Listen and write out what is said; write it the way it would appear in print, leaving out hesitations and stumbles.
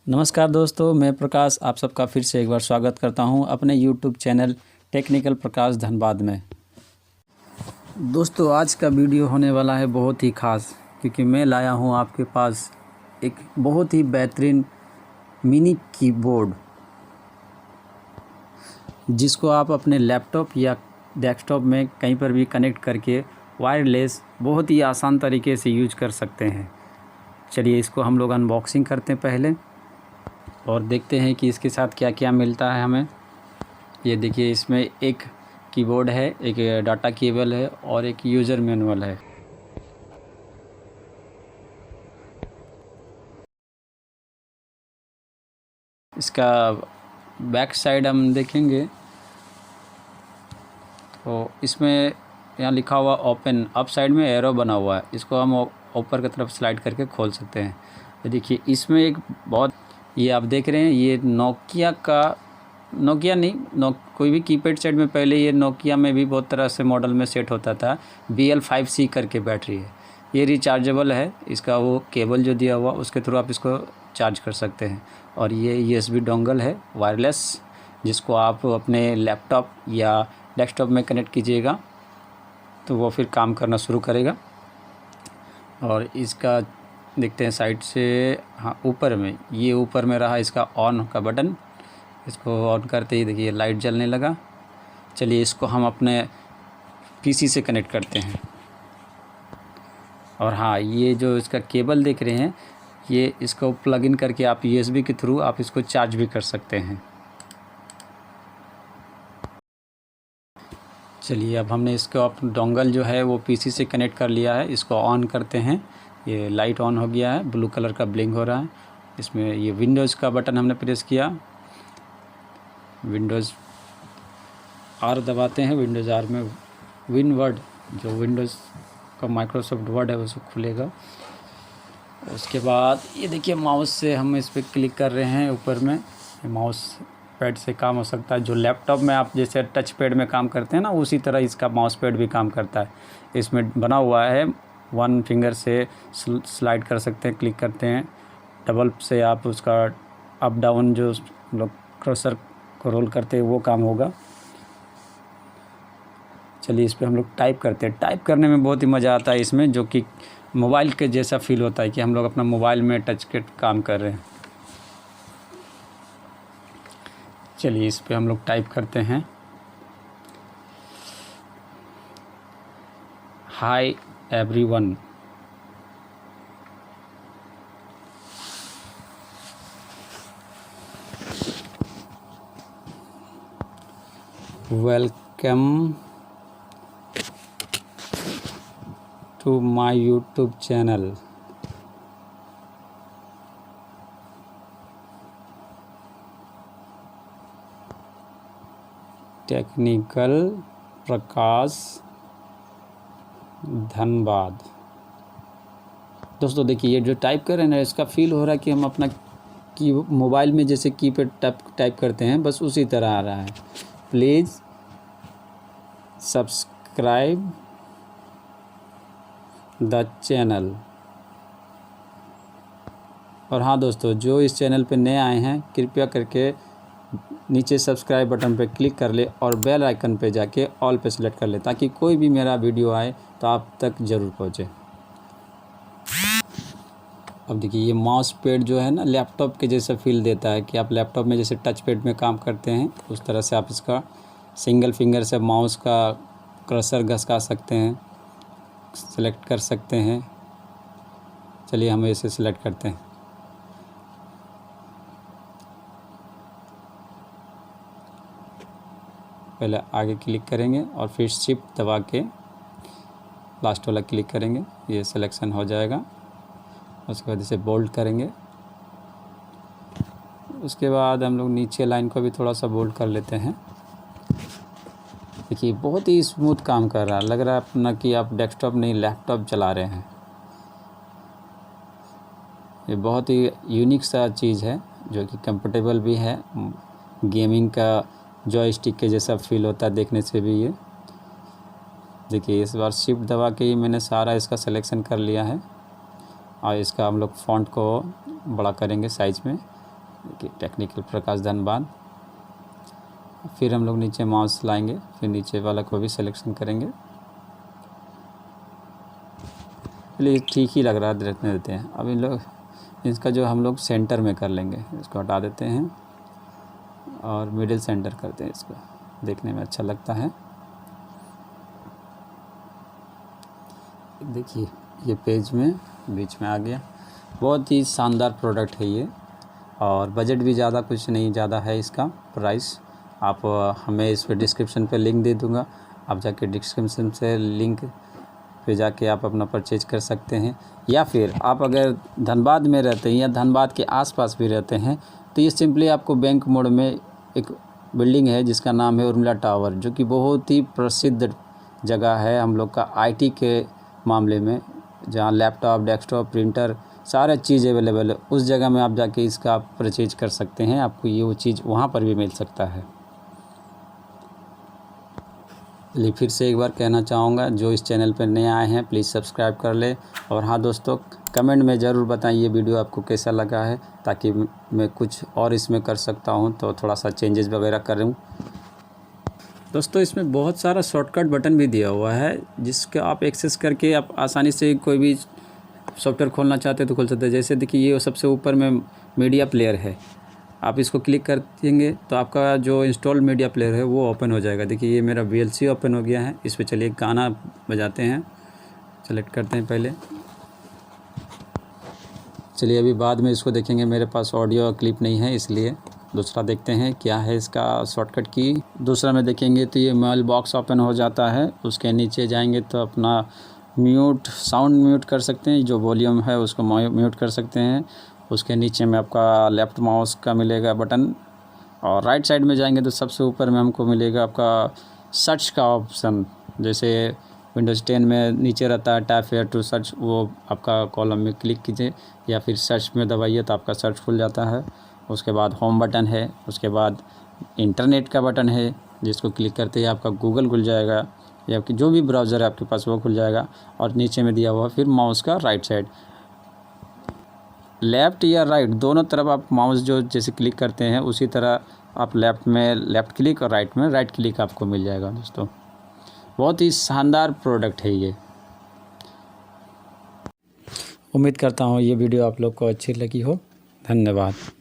नमस्कार दोस्तों, मैं प्रकाश आप सबका फिर से एक बार स्वागत करता हूं अपने YouTube channel technical Prakash Dhanbad में। दोस्तों, आज का वीडियो होने वाला है बहुत ही ख़ास, क्योंकि मैं लाया हूं आपके पास एक बहुत ही बेहतरीन मिनी कीबोर्ड, जिसको आप अपने लैपटॉप या डेस्कटॉप में कहीं पर भी कनेक्ट करके वायरलेस बहुत ही आसान तरीके से यूज कर सकते हैं। चलिए इसको हम लोग अनबॉक्सिंग करते हैं पहले और देखते हैं कि इसके साथ क्या क्या मिलता है हमें। ये देखिए, इसमें एक कीबोर्ड है, एक डाटा केबल है और एक यूज़र मैनुअल है। इसका बैक साइड हम देखेंगे तो इसमें यहाँ लिखा हुआ ओपन, अप साइड में एरो बना हुआ है, इसको हम ऊपर की तरफ स्लाइड करके खोल सकते हैं। तो देखिए इसमें एक बहुत, ये आप देख रहे हैं, ये नोकिया नहीं, कोई भी कीपैड सेट में पहले ये नोकिया में भी बहुत तरह से मॉडल में सेट होता था। BL5C करके बैटरी है, ये रिचार्जेबल है। इसका वो केबल जो दिया हुआ उसके थ्रू आप इसको चार्ज कर सकते हैं। और ये USB डोंगल है वायरलेस, जिसको आप अपने लैपटॉप या डेस्कटॉप में कनेक्ट कीजिएगा तो वो फिर काम करना शुरू करेगा। और इसका देखते हैं साइड से, हाँ ऊपर में रहा इसका ऑन का बटन। इसको ऑन करते ही देखिए लाइट जलने लगा। चलिए इसको हम अपने PC से कनेक्ट करते हैं। और हाँ, ये जो इसका केबल देख रहे हैं, ये इसको प्लग इन करके आप USB के थ्रू आप इसको चार्ज भी कर सकते हैं। चलिए अब हमने इसको डोंगल जो है वो PC से कनेक्ट कर लिया है। इसको ऑन करते हैं, ये लाइट ऑन हो गया है, ब्लू कलर का ब्लिंक हो रहा है। इसमें ये विंडोज़ का बटन हमने प्रेस किया, विंडोज़ R दबाते हैं। विंडोज़ R में विनवर्ड, जो विंडोज़ का माइक्रोसॉफ्ट वर्ड है वो खुलेगा। उसके बाद ये देखिए माउस से हम इस पर क्लिक कर रहे हैं ऊपर में। माउस पैड से काम हो सकता है, जो लैपटॉप में आप जैसे टच पैड में काम करते हैं ना, उसी तरह इसका माउस पैड भी काम करता है। इसमें बना हुआ है, 1 फिंगर से स्लाइड कर सकते हैं, क्लिक करते हैं। डबल से आप उसका अप डाउन जो लोग कर्सर को रोल करते हैं वो काम होगा। चलिए इस पर हम लोग टाइप करते हैं। टाइप करने में बहुत ही मज़ा आता है इसमें, जो कि मोबाइल के जैसा फील होता है कि हम लोग अपना मोबाइल में टच के काम कर रहे हैं। चलिए इस पे हम लोग टाइप करते हैं, hi everyone. Welcome to my YouTube channel. Technical Prakash Dhanbad. दोस्तों देखिए, ये जो टाइप कर रहे हैं ना, इसका फील हो रहा है कि हम अपना की मोबाइल में जैसे कीपैड टाइप करते हैं, बस उसी तरह आ रहा है। Please subscribe the channel. और हाँ दोस्तों, जो इस चैनल पे नए आए हैं, कृपया करके नीचे सब्सक्राइब बटन पे क्लिक कर ले और बेल आइकन पे जाके ऑल पे सेलेक्ट कर ले, ताकि कोई भी मेरा वीडियो आए तो आप तक ज़रूर पहुँचे। अब देखिए, ये माउस पैड जो है ना, लैपटॉप के जैसा फील देता है कि आप लैपटॉप में जैसे टच पैड में काम करते हैं, उस तरह से आप इसका सिंगल फिंगर से माउस का कर्सर घसका सकते हैं, सेलेक्ट कर सकते हैं। चलिए हम इसे सेलेक्ट करते हैं। पहले आगे क्लिक करेंगे और फिर शिफ्ट दबा के लास्ट वाला क्लिक करेंगे, ये सिलेक्शन हो जाएगा। उसके बाद इसे बोल्ड करेंगे। उसके बाद हम लोग नीचे लाइन को भी थोड़ा सा बोल्ड कर लेते हैं। देखिए बहुत ही स्मूथ काम कर रहा है, लग रहा है अपना कि आप डेस्कटॉप नहीं लैपटॉप चला रहे हैं। ये बहुत ही यूनिक सा चीज़ है, जो कि कंफर्टेबल भी है। गेमिंग का जॉयस्टिक के जैसा फील होता है देखने से भी। ये देखिए, इस बार शिफ्ट दबा के ही मैंने सारा इसका सिलेक्शन कर लिया है। और इसका हम लोग फ़ॉन्ट को बड़ा करेंगे साइज़ में, देखिए टेक्निकल प्रकाश धनबाद। फिर हम लोग नीचे माउस लाएंगे, फिर नीचे वाला को भी सिलेक्शन करेंगे। चलिए ठीक ही लग रहा है, देखने देते हैं। अब इन लोग इसका जो हम लोग सेंटर में कर लेंगे, इसको हटा देते हैं और मिडिल सेंटर करते हैं, इसको देखने में अच्छा लगता है। देखिए ये पेज में बीच में आ गया। बहुत ही शानदार प्रोडक्ट है ये, और बजट भी ज़्यादा कुछ नहीं ज़्यादा है इसका प्राइस। आप हमें इस पर डिस्क्रिप्शन पे लिंक दे दूँगा, आप जाके डिस्क्रिप्शन से लिंक पे जाके आप अपना परचेज कर सकते हैं। या फिर आप अगर धनबाद में रहते हैं या धनबाद के आसपास भी रहते हैं तो ये सिंपली आपको बैंक मोड़ में एक बिल्डिंग है जिसका नाम है उर्मिला टावर, जो कि बहुत ही प्रसिद्ध जगह है हम लोग का आईटी के मामले में, जहाँ लैपटॉप, डेस्कटॉप, प्रिंटर सारा चीज़ अवेलेबल है। उस जगह में आप जाके इसका आप परचेज कर सकते हैं, आपको ये वो चीज़ वहाँ पर भी मिल सकता है। चलिए फिर से एक बार कहना चाहूँगा, जो इस चैनल पर नए आए हैं प्लीज़ सब्सक्राइब कर ले। और हाँ दोस्तों, कमेंट में ज़रूर बताएं ये वीडियो आपको कैसा लगा है, ताकि मैं कुछ और इसमें कर सकता हूँ तो थोड़ा सा चेंजेस वगैरह करूँ। दोस्तों इसमें बहुत सारा शॉर्टकट बटन भी दिया हुआ है, जिसका आप एक्सेस करके आप आसानी से कोई भी सॉफ्टवेयर खोलना चाहते हैं तो खोल सकते हैं। जैसे देखिए ये सबसे ऊपर में मीडिया प्लेयर है, आप इसको क्लिक कर देंगे तो आपका जो इंस्टॉल मीडिया प्लेयर है वो ओपन हो जाएगा। देखिए ये मेरा VLC ओपन हो गया है। इस पर चलिए गाना बजाते हैं, सेलेक्ट करते हैं पहले। चलिए अभी बाद में इसको देखेंगे, मेरे पास ऑडियो क्लिप नहीं है इसलिए दूसरा देखते हैं क्या है इसका शॉर्टकट की। दूसरा में देखेंगे तो ये मेल बॉक्स ओपन हो जाता है। उसके नीचे जाएंगे तो अपना म्यूट, साउंड म्यूट कर सकते हैं, जो वॉल्यूम है उसको म्यूट कर सकते हैं। उसके नीचे में आपका लेफ़्ट माउस का मिलेगा बटन, और राइट साइड में जाएंगे तो सबसे ऊपर में हमको मिलेगा आपका सर्च का ऑप्शन। जैसे विंडोज़ 10 में नीचे रहता है टैप हियर टू सर्च, वो आपका कॉलम में क्लिक कीजिए या फिर सर्च में दबाइए तो आपका सर्च खुल जाता है। उसके बाद होम बटन है, उसके बाद इंटरनेट का बटन है, जिसको क्लिक करते ही आपका गूगल खुल जाएगा या आपकी जो भी ब्राउज़र है आपके पास वो खुल जाएगा। और नीचे में दिया हुआ फिर माउस का राइट साइड, लेफ़्ट या राइट दोनों तरफ आप माउस जो जैसे क्लिक करते हैं उसी तरह आप लेफ़्ट में लेफ़्ट क्लिक और राइट में राइट क्लिक आपको मिल जाएगा। दोस्तों बहुत ही शानदार प्रोडक्ट है ये। उम्मीद करता हूँ ये वीडियो आप लोग को अच्छी लगी हो। धन्यवाद।